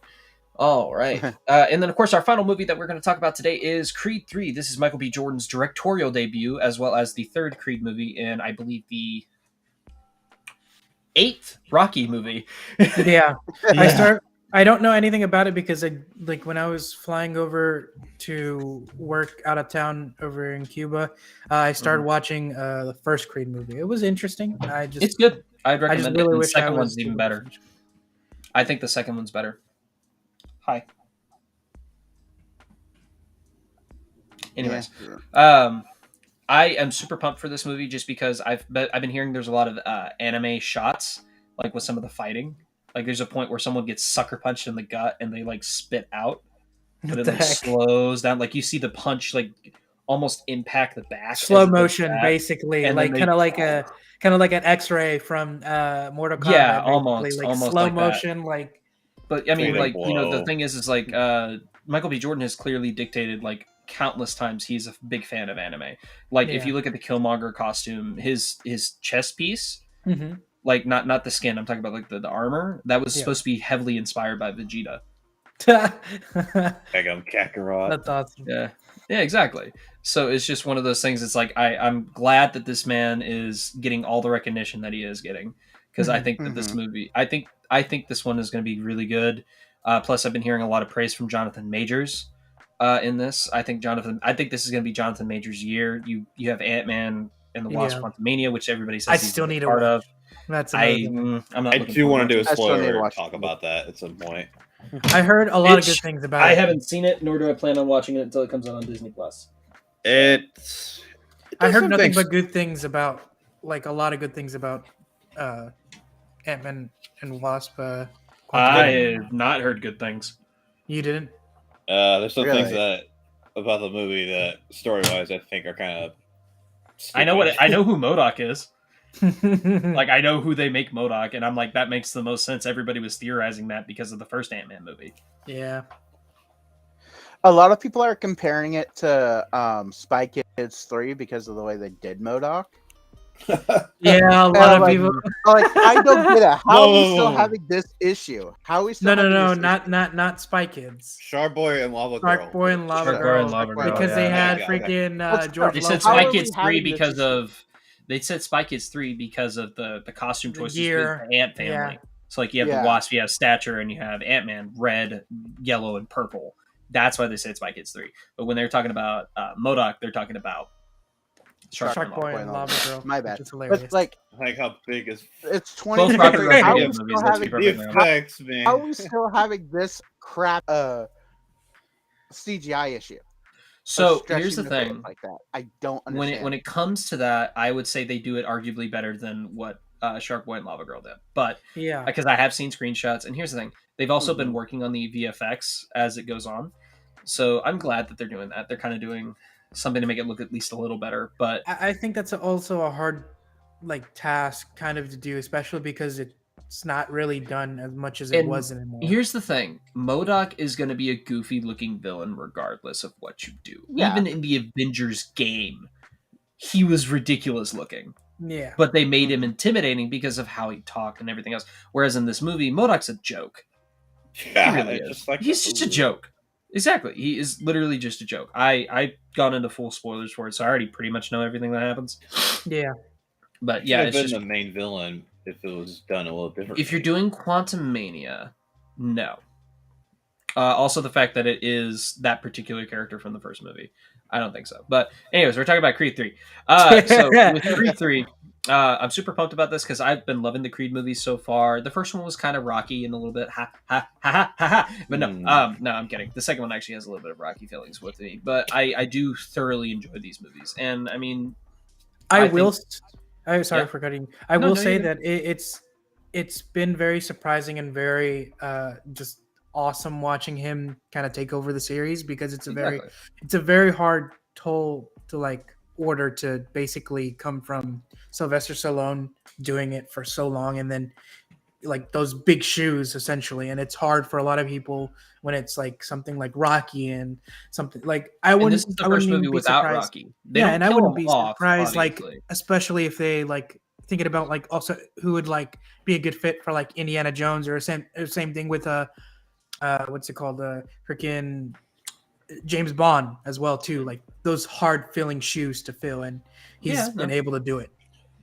All right, and then of course our final movie that we're going to talk about today is Creed 3. This is Michael B. Jordan's directorial debut, as well as the third Creed movie, and I believe the 8th Rocky movie. yeah, I don't know anything about it because when I was flying over to work out of town over in Cuba, I started watching the first Creed movie. It was interesting. It's good. I'd I just recommend really it. And the wish I second was one's even better. I think the second one's better. Hi. Anyways, I am super pumped for this movie just because I've been hearing there's a lot of anime shots, like with some of the fighting. Like there's a point where someone gets sucker punched in the gut and they like spit out, but What it the like heck? slows down. Like you see the punch like almost impact the back. Slow as it does motion, that. basically, And like then kind of like an X-ray from Mortal Kombat. Yeah, basically. almost slow like that. motion, like. But I mean, Fatal like the blow. thing is like Michael B. Jordan has clearly dictated like countless times he's a big fan of anime. Like if Yeah. you look at the Killmonger costume, his chest piece, hmm like not the skin, I'm talking about like the armor, that was Yeah. supposed to be heavily inspired by Vegeta. Egum Kakarot. That's awesome. Yeah, exactly. So it's just one of those things. It's like I'm glad that this man is getting all the recognition that he is getting, because I think that this movie, I think this one is going to be really good. Plus, I've been hearing a lot of praise from Jonathan Majors in this. I think this is going to be Jonathan Majors' year. You have Ant-Man and the Wasp: Yeah. Quantumania, which everybody says I he's still a need to part watch. of. That's another thing. I'm not. I looking do forward want to do a I still need to spoiler watch talk it. about that at some point. I heard a lot of good things about I it. haven't seen it, nor do I plan on watching it until it comes out on Disney Plus. It I does heard some nothing things- but good things about, like a lot of good things about Ant-Man and Wasp. I Quantumania. have not heard good things. You didn't? There's some things Really? that about the movie that story-wise I think are kind of. I know who MODOK is. Like I know who they make MODOK, and I'm like, that makes the most sense. Everybody was theorizing that because of the first Ant-Man movie. Yeah. A lot of people are comparing it to Spy Kids 3 because of the way they did MODOK. Yeah, a lot of like- people. Like, I don't get it. How are we Whoa. still having this issue? How are we still No, having this not Spy Kids. Shark Boy and Lava Girl. Shark Boy and Lava Shark Boy Girl. and Lava Girl, Because they yeah. had Okay. freaking What's George They How said Lopez. Spy are we Kids 3 having this because issue? of they said Spy Kids 3 because of the costume The choices gear, with the Ant family. yeah. So like you have Yeah. the Wasp, you have Stature, and you have Ant-Man, red, yellow, and purple. That's why they said Spy Kids 3. But when they're talking about MODOK, they're talking about Shark and Lava Boy Girl. and Lava Girl. My bad. Which is hilarious. But like, Like how big is it's Both 20. Rocket How are Raccoon we movies, still let's be having, perfectly the honest. effects, man? how are we still having this crap CGI issue? Of So stretching here's the face thing. like that. I don't When understand. it comes to that, I would say they do it arguably better than what Shark Boy and Lava Girl did. But Yeah. because I have seen screenshots, and here's the thing: they've also been Mhm. working on the VFX as it goes on. So I'm glad that they're doing that. They're kind of doing something to make it look at least a little better. But I think that's also a hard task kind of to do, especially because it's not really done as much as it And was anymore. here's the thing: MODOK is going to be a goofy-looking villain regardless of what you do. Yeah. Even in the Avengers game, he was ridiculous looking. Yeah. But they made him intimidating because of how he talked and everything else. Whereas in this movie, MODOK's a joke. Yeah, He really it's is. just like He's just a joke. Exactly. He is literally just a joke. I've gone into full spoilers for it, so I already pretty much know everything that happens. Yeah. But Yeah, yeah, have it's been just the main villain if it was done a little differently. if you're doing Quantum Mania, no. Also, the fact that it is that particular character from the first movie. I don't think so. But anyways, we're talking about Creed 3. So with Creed 3, I'm super pumped about this because I've been loving the Creed movies so far. The first one was kind of rocky and a little bit ha ha ha ha ha ha. But no, no, I'm kidding. The second one actually has a little bit of rocky feelings with me. But I do thoroughly enjoy these movies. And I mean, I'm Yeah. sorry for cutting. I No, will no, say you're that it's been very surprising and very just awesome watching him kind of take over the series because it's a very hard toll to like order to basically come from Sylvester Stallone doing it for so long and then like those big shoes essentially, and it's hard for a lot of people when it's like something like Rocky and something like And this is the first movie even be without surprised. Rocky. They Yeah, don't and I kill wouldn't him be off, surprised, like obviously. especially if they like thinking about like also who would like be a good fit for like Indiana Jones or same thing with what's it called freaking James Bond as well too, like those hard filling shoes to fill, and he's been able to do it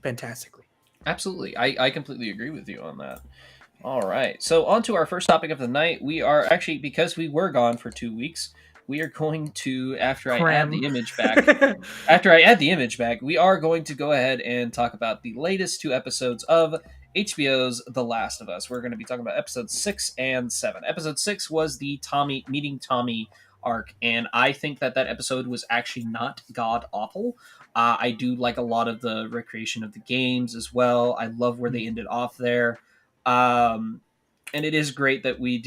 fantastically. Absolutely. I completely agree with you on that. All right. So on to our first topic of the night. We are actually, because we were gone for 2 weeks, we are going to, after I add the image back, we are going to go ahead and talk about the latest 2 episodes of HBO's The Last of Us. We're going to be talking about episodes 6 and 7. Episode 6 was the meeting Tommy arc, and I think that episode was actually not god awful. I do like a lot of the recreation of the games as well. I love where they ended off there. And it is great that we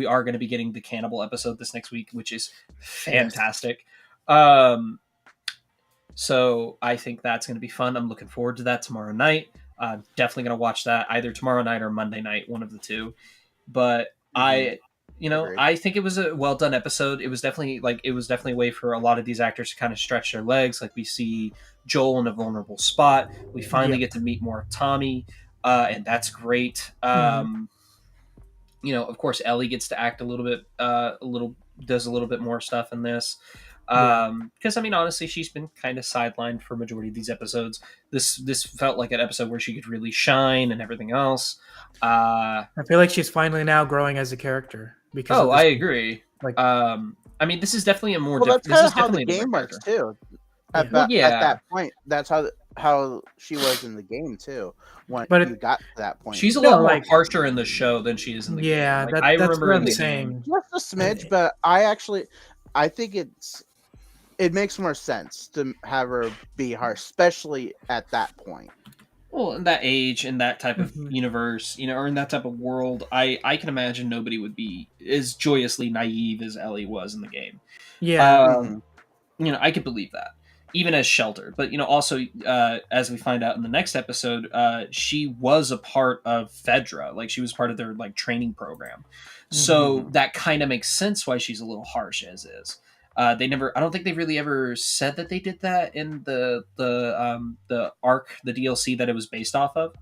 are going to be getting the cannibal episode this next week, which is fantastic. So I think that's going to be fun. I'm looking forward to that tomorrow night. Definitely going to watch that either tomorrow night or Monday night, one of the two. But I think it was a well done episode. It was definitely a way for a lot of these actors to kind of stretch their legs. Like we see Joel in a vulnerable spot. We finally get to meet more of Tommy. And that's great. Of course, Ellie gets to act a little bit, does a little bit more stuff in this. Because I mean, honestly, she's been kind of sidelined for a majority of these episodes. This felt like an episode where she could really shine and everything else. I feel like she's finally now growing as a character. Because I agree. Like, I mean, this is definitely a more. Well, that's this kind is of how the definitely a game different works character. too. At that point, that's how she was in the game too. When you got to that point, she's a lot more harsher in the show than she is in the game. Yeah, Like, I remember what in I'm the saying. Just a smidge, but I think it makes more sense to have her be harsh, especially at that point. Well, in that age, in that type of universe, or in that type of world, I can imagine nobody would be as joyously naive as Ellie was in the game. Yeah. I could believe that, even as Shelter. But, also, as we find out in the next episode, she was a part of Fedra. Like, she was part of their, like, training program. So that kind of makes sense why she's a little harsh as is. I don't think they really ever said that they did that in the arc, the DLC that it was based off of.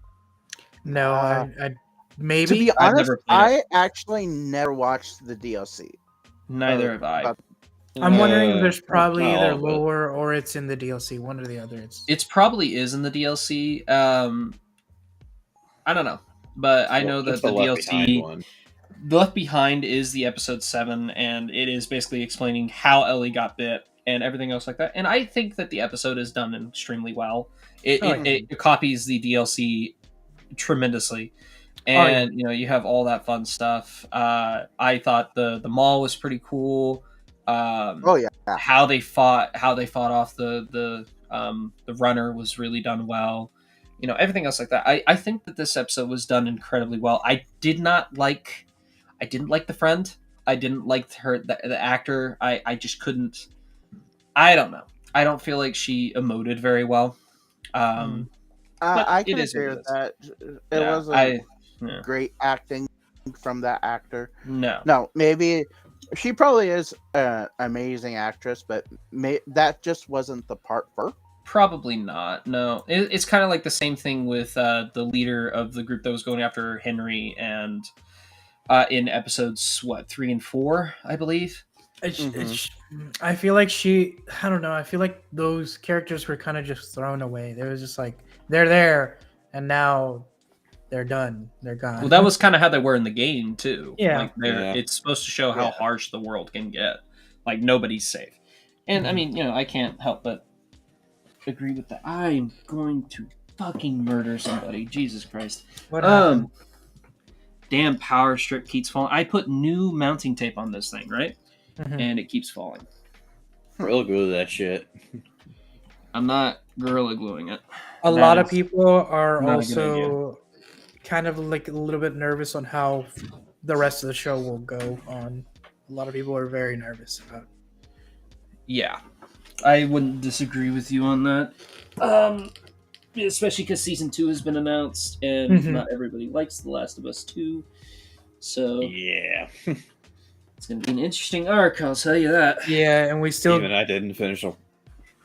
No, I maybe. To be honest, I actually never watched the DLC. Neither have I. I'm wondering if there's probably either lore or it's in the DLC, one or the other. It's probably is in the DLC. I don't know, but I know that the DLC. The Left Behind is the episode 7, and it is basically explaining how Ellie got bit and everything else like that. And I think that the episode is done extremely well. It copies the DLC tremendously, and you have all that fun stuff. I thought the mall was pretty cool. How they fought off the runner was really done well. Everything else like that. I think that this episode was done incredibly well. I didn't like the friend. I didn't like the actor. I just couldn't. I don't know. I don't feel like she emoted very well. I can agree with that. It wasn't great acting from that actor. No, maybe she probably is an amazing actress, but that just wasn't the part for her. Probably not. No, it's kind of like the same thing with the leader of the group that was going after Henry and. In episodes 3 and 4, I believe. I feel like I don't know. I feel like those characters were kind of just thrown away. They was just like they're there, and now they're done. They're gone. Well, that was kind of how they were in the game too. Yeah. Like it's supposed to show how Yeah. harsh the world can get. Like nobody's safe. And I mean, I can't help but agree with that. I'm going to fucking murder somebody. Jesus Christ. What happened? Damn power strip keeps falling. I put new mounting tape on this thing, right? Mhm. And it keeps falling. Real glue that shit. I'm not gorilla gluing it. A That lot of is people are not a good also kind of like a little bit nervous on how the rest of the show will go on. A lot of people are very nervous about it. Yeah. I wouldn't disagree with you on that. Especially because season 2 has been announced, and Mhm. not everybody likes The Last of Us 2. So Yeah. it's going to be an interesting arc, I'll tell you that. Yeah, and we still Even I didn't finish them.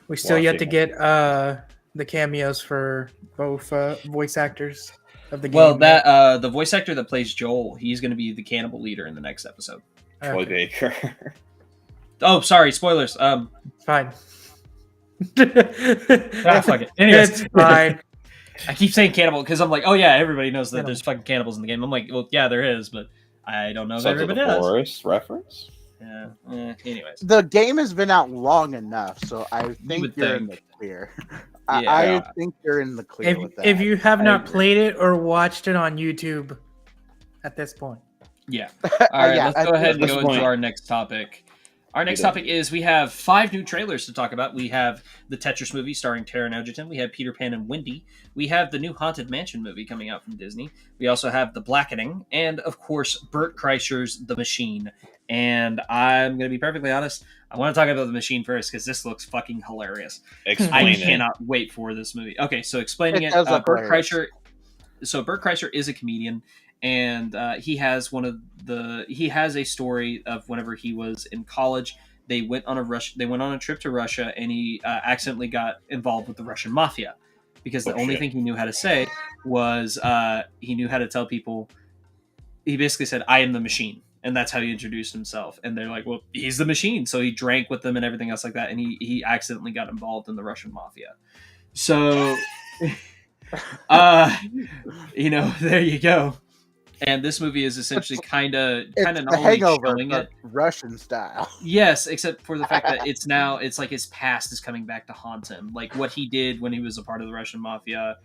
yet to watching get the cameos for both voice actors of the game. Well, that the voice actor that plays Joel, he's going to be the cannibal leader in the next episode. Troy Okay, Baker. Oh, sorry, spoilers. fine. Fuck it. Anyways, It's fine. I keep saying cannibal because I'm like, oh yeah, everybody knows that Cannibal. there's fucking cannibals in the game. I'm like, well, yeah, there is, but I don't know if Sons of everybody the does. Forest reference? Yeah. Anyways. The game has been out long enough, so I think would you're in think. the clear. Yeah. I think you're in the clear with that. If you have I not agree. played it or watched it on YouTube at this point. Yeah. All right, Yeah, let's at go ahead and this go into point- our next topic. Our next You don't- topic is we have 5 new trailers to talk about. We have the Tetris movie starring Taron Egerton. We have Peter Pan and Wendy. We have the new Haunted Mansion movie coming out from Disney. We also have The Blackening. And, of course, Bert Kreischer's The Machine. And I'm going to be perfectly honest. I want to talk about The Machine first because this looks fucking hilarious. I Explain it. cannot wait for this movie. Okay, so explaining It it, does look Bert hilarious. Kreischer. So Bert Kreischer is a comedian, and he has a story of whenever he was in college. They went on a trip to Russia, and he accidentally got involved with the Russian mafia because the Oh, only shit. thing he knew how to say was he knew how to tell people. He basically said, "I am the machine." And that's how he introduced himself. And they're like, well, he's the machine. So he drank with them and everything else like that. And he accidentally got involved in the Russian mafia. So, there you go. And this movie is essentially kind of It's not the only Hangover, showing but it. Russian style. Yes, except for the fact that it's like his past is coming back to haunt him. Like what he did when he was a part of the Russian mafia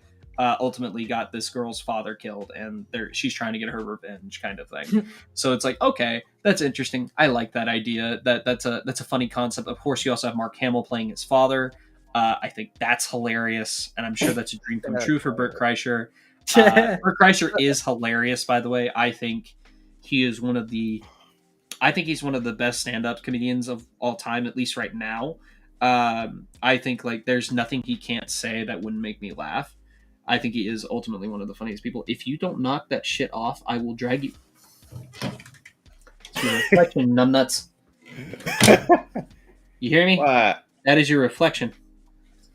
ultimately got this girl's father killed, and she's trying to get her revenge, kind of thing. So it's like, okay, that's interesting. I like that idea. That's a funny concept. Of course, you also have Mark Hamill playing his father. I think that's hilarious, and I'm sure that's a dream come true for Bert Kreischer. Bert Kreischer is hilarious, by the way. I think he's one of the best stand-up comedians of all time, at least right now. I think like there's nothing he can't say that wouldn't make me laugh. I think he is ultimately one of the funniest people. If you don't knock that shit off, I will drag you. It's your reflection, numbnuts. You hear me? What? That is your reflection.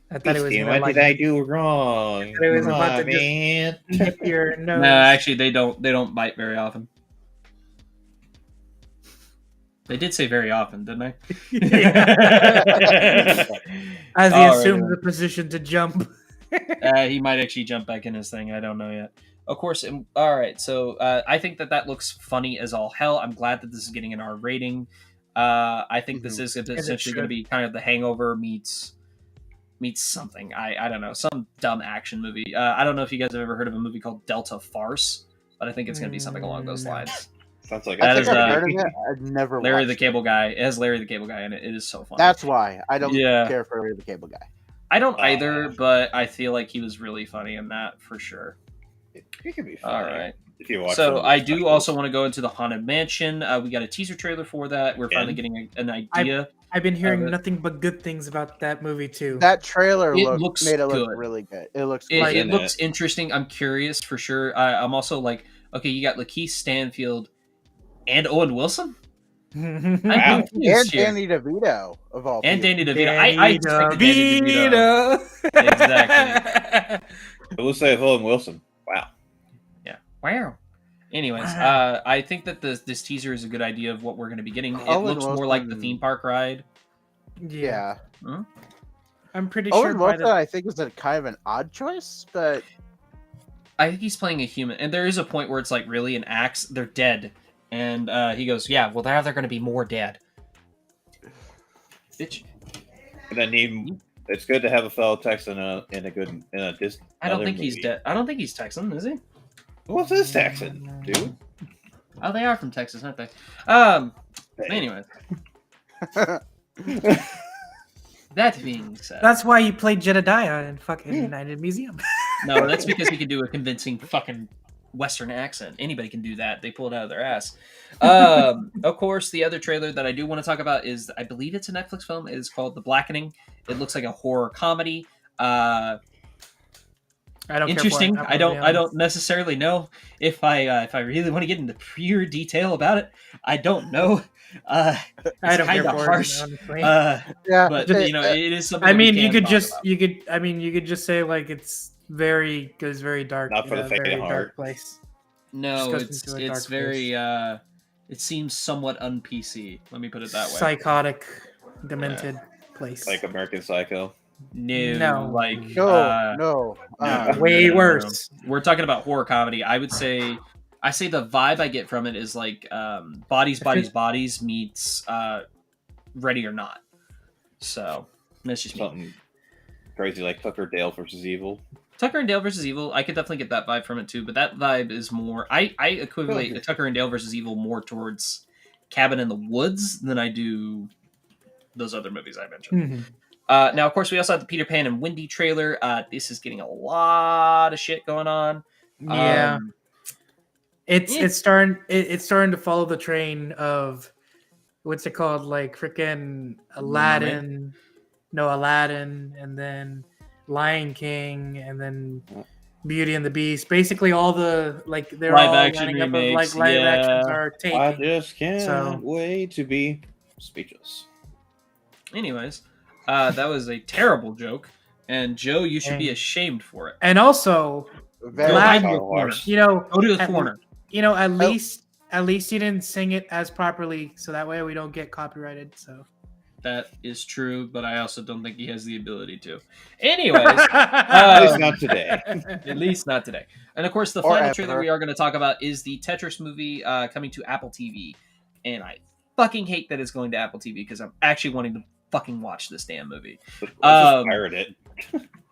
I thought it was Christine, gonna, what like, did I do wrong? it was Come about on, to just- man. hit your nose. No, actually, they don't bite very often. They did say very often, didn't they? As he All right, assumed then. the position to jump. He might actually jump back in his thing. I don't know yet. Of course. All right. So I think that looks funny as all hell. I'm glad that this is getting an R rating. I think this is essentially going to be kind of The Hangover meets something. I don't know, some dumb action movie. I don't know if you guys have ever heard of a movie called Delta Farce, but I think it's going to be something along those No. lines. Sounds like That I is, think I've heard of it. I've never Larry the watched Cable Guy. It has Larry the Cable Guy in it. It is so funny. That's why I don't Yeah. care for Larry the Cable Guy. I don't either, but I feel like he was really funny in that for sure. it could be All funny right. if you watch. So some I of the do specials. also want to go into the Haunted Mansion. We got a teaser trailer for that. We're finally getting an idea. I've been hearing it. nothing but good things about that movie too. That trailer It looks made it look good. really good. It looks It, great. it in looks interesting. I'm curious for sure. I'm also like, okay, you got Lakeith Stanfield and Owen Wilson. I'm Wow. confused And here. Danny DeVito of all And people. Danny DeVito. I expected Danny DeVito. Exactly. I will say Owen Wilson. Wow. Yeah. Wow. Anyways, I think that this teaser is a good idea of what we're going to be getting. It Owen looks more like the Wilson- theme park ride. Yeah, Yeah. I'm pretty sure. Owen by Wilson, the, I think, is a kind of an odd choice, but I think he's playing a human, and there is a point where it's like, really, an axe? They're dead, and he goes, "Yeah, well, now they're going to be more dead." Bitch, And I need. It's good to have a fellow Texan in a I don't think he's dead. I don't think he's Texan, is he? What's this Texan, dude? Oh, they are from Texas, aren't they? Anyway, that being said, That's why you played Jedediah in fucking United Museum. no, that's because he can do a convincing fucking Western accent. Anybody can do that. They pull it out of their ass. Of course, the other trailer that I do want to talk about is, I believe it's a Netflix film. It is called The Blackening. It looks like a horror comedy. I don't Interesting. Care for it. I don't necessarily know if I really want to get into pure detail about it. I don't know. I don't care kinda for harsh. it. Honestly. Yeah, But it is something. I that we mean, you can could talk just about. you could just say like it's goes very dark. Not for in the a faint of very heart. dark place. No, goes it's into a dark very it seems somewhat un-PC. Let me put it that way. Psychotic, demented place. Like American Psycho. No, like no. Way no. worse. We're talking about horror comedy. I say the vibe I get from it is like Bodies meets Ready or Not. So that's just me. Something crazy like Tucker Dale versus Evil. Tucker and Dale versus Evil, I could definitely get that vibe from it too, but that vibe is more. I equivalent Tucker and Dale versus Evil more towards Cabin in the Woods than I do those other movies I mentioned. Mhm. Now, of course, we also have the Peter Pan and Wendy trailer. This is getting a lot of shit going on. Yeah, it's starting to follow the train of what's it called, like freaking Aladdin, and then Lion King, and then Beauty and the Beast. Basically, all the they're Live all action lining remakes, up of live actions yeah. are taking. I just can't So- wait to be speechless. Anyways, that was a terrible joke, and Joe, you should be Dang. ashamed for it. And also, Very Glad- Star you- Wars. you know, Go to the at- corner. at least you didn't sing it as properly, so that way we don't get copyrighted. So. That is true, but I also don't think he has the ability to. Anyways, At least not today. at least not today. And of course, the Or final ever. trailer we are going to talk about is the Tetris movie coming to Apple TV. And I fucking hate that it's going to Apple TV because I'm actually wanting to fucking watch this damn movie. Let's just Um, pirate it.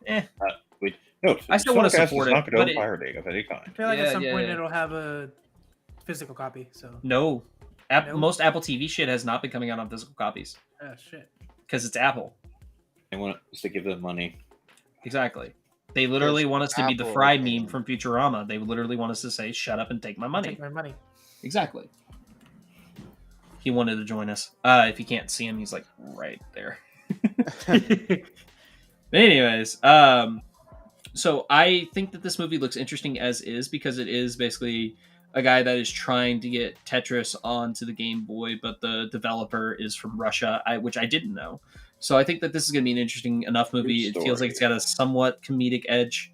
Eh. No, I still wanna Snodacast support is it, not but condone it- pirating of any I kind. feel like Yeah, at some yeah, point yeah. it'll have a physical copy. So. No. Nope. Most Apple TV shit has not been coming out on physical copies Oh shit. because it's Apple. They want us to give them money. Exactly. They literally Yes, want us to be the Apple, Fry okay. meme from Futurama. They literally want us to say, "Shut up and take my money." Take my money. Exactly. He wanted to join us. If you can't see him, he's like right there. Anyways, so I think that this movie looks interesting as is because it is basically a guy that is trying to get Tetris onto the Game Boy, but the developer is from Russia, which I didn't know. So I think that this is going to be an interesting enough movie. Good It feels like it's story. got a somewhat comedic edge,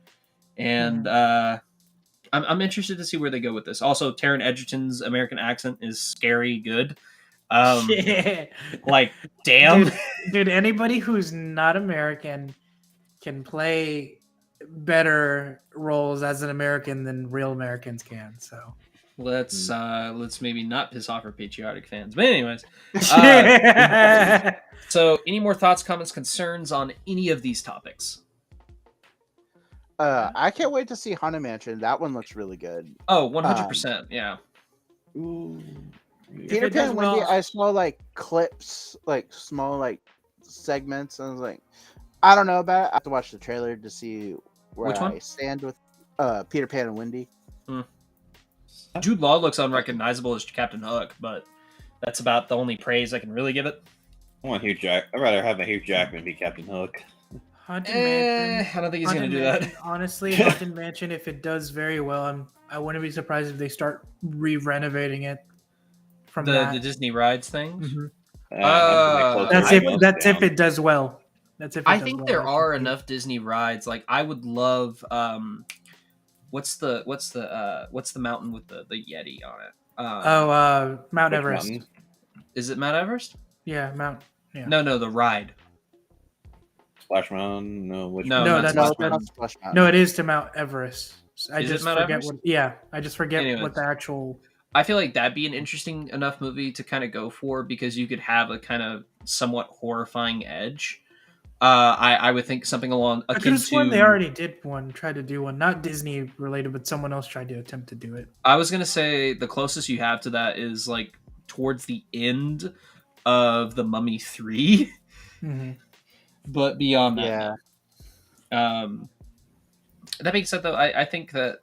and I'm interested to see where they go with this. Also, Taron Egerton's American accent is scary good. Shit. Like, damn. Dude, anybody who's not American can play better roles as an American than real Americans can. So. Let's maybe not piss off our patriotic fans. But anyways, so any more thoughts, comments, concerns on any of these topics? I can't wait to see Haunted Mansion. That one looks really good. Oh, 100%. Yeah. Ooh. Peter it does Pan, Wendy, well- I saw like clips, like small like segments, and I was like, I don't know about it. I have to watch the trailer to see where Which one? I stand with Peter Pan and Wendy. Jude Law looks unrecognizable as Captain Hook, but that's about the only praise I can really give it. I want Hugh Jack. I'd rather have a Hugh Jackman be Captain Hook. Haunted Mansion. I don't think he's going to Haunted do that. Mansion, honestly, Haunted Mansion, if it does very well, I wouldn't be surprised if they start re-renovating it from The that. Disney rides things. Mhm. That's That's if it does well. That's if it I does think well. there are enough Disney rides. Like I would love. What's the mountain with the Yeti on it? Mount Everest. Is it Mount Everest? Yeah, Mount. Yeah. No, the ride. Splash Mountain? No, which No, one? No, not that's Splash not Mountain. Splash Mountain. No, it is to Mount Everest. I Is it just Mount forget Everest? what. Yeah, I just forget Anyways. what the actual. I feel like that'd be an interesting enough movie to kind of go for because you could have a kind of somewhat horrifying edge. I would think something along I akin could have sworn to. they already did one, tried to do one, not Disney related, but someone else tried to attempt to do it. I was gonna say the closest you have to that is like towards the end of the Mummy 3, Mm-hmm. but beyond that, Yeah. no. That being said, though, I think that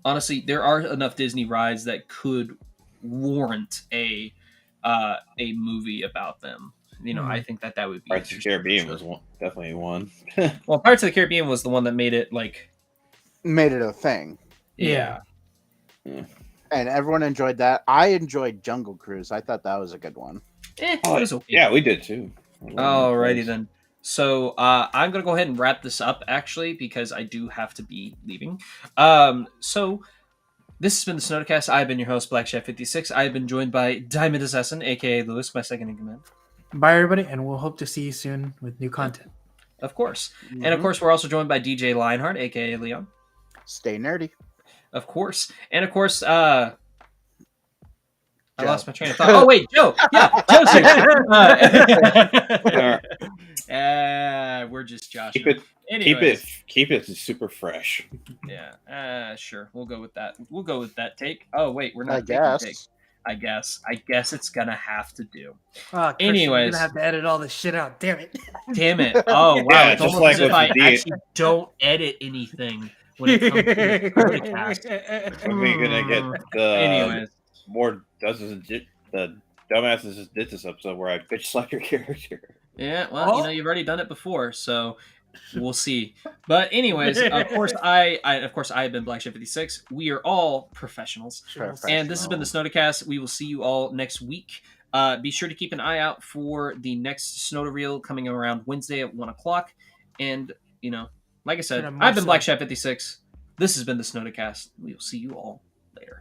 honestly there are enough Disney rides that could warrant a movie about them. You know, I think that would be Pirates of the interesting for Caribbean sure. was definitely one. Well, Pirates of the Caribbean was the one that made it like Made it a thing. yeah. And everyone enjoyed that. I enjoyed Jungle Cruise. I thought that was a good one. It was okay. Yeah, we did too. Alrighty then. So I'm gonna go ahead and wrap this up actually because I do have to be leaving. So this has been the Snodacast. I've been your host, Black Chef 56. I've been joined by Diamond Assassin, aka Lewis, my second in command. Bye, everybody, and we'll hope to see you soon with new content. Of course. And of course, we're also joined by DJ Lionheart, aka Leon. Stay nerdy. Of course. And of course, I Joe. lost my train of thought. Oh wait, Joe. Yeah, Joe's here. We're just Joshing. Keep it super fresh. Yeah. Sure. We'll go with that. We'll go with that take. Oh wait, we're not I taking guess. take. I guess it's gonna have to do. Oh, Christian, Anyways. you're gonna have to edit all this shit out. Damn it. Damn it. Oh wow. Yeah, It's just almost like as if with I the D- actually don't edit anything when it comes to the podcast. Are we gonna get Anyways. more the dumbasses just did this episode where I bitch slap your character. Yeah, well, you've already done it before, so we'll see. But anyways, of course, I have been Black Sheep 56. We are all professionals, and this has been the Snodacast. We will see you all next week. Be sure to keep an eye out for the next Snoda Reel coming around Wednesday at 1:00. And like I said, I've been Black Sheep 56. This has been the Snodacast. We will see you all later.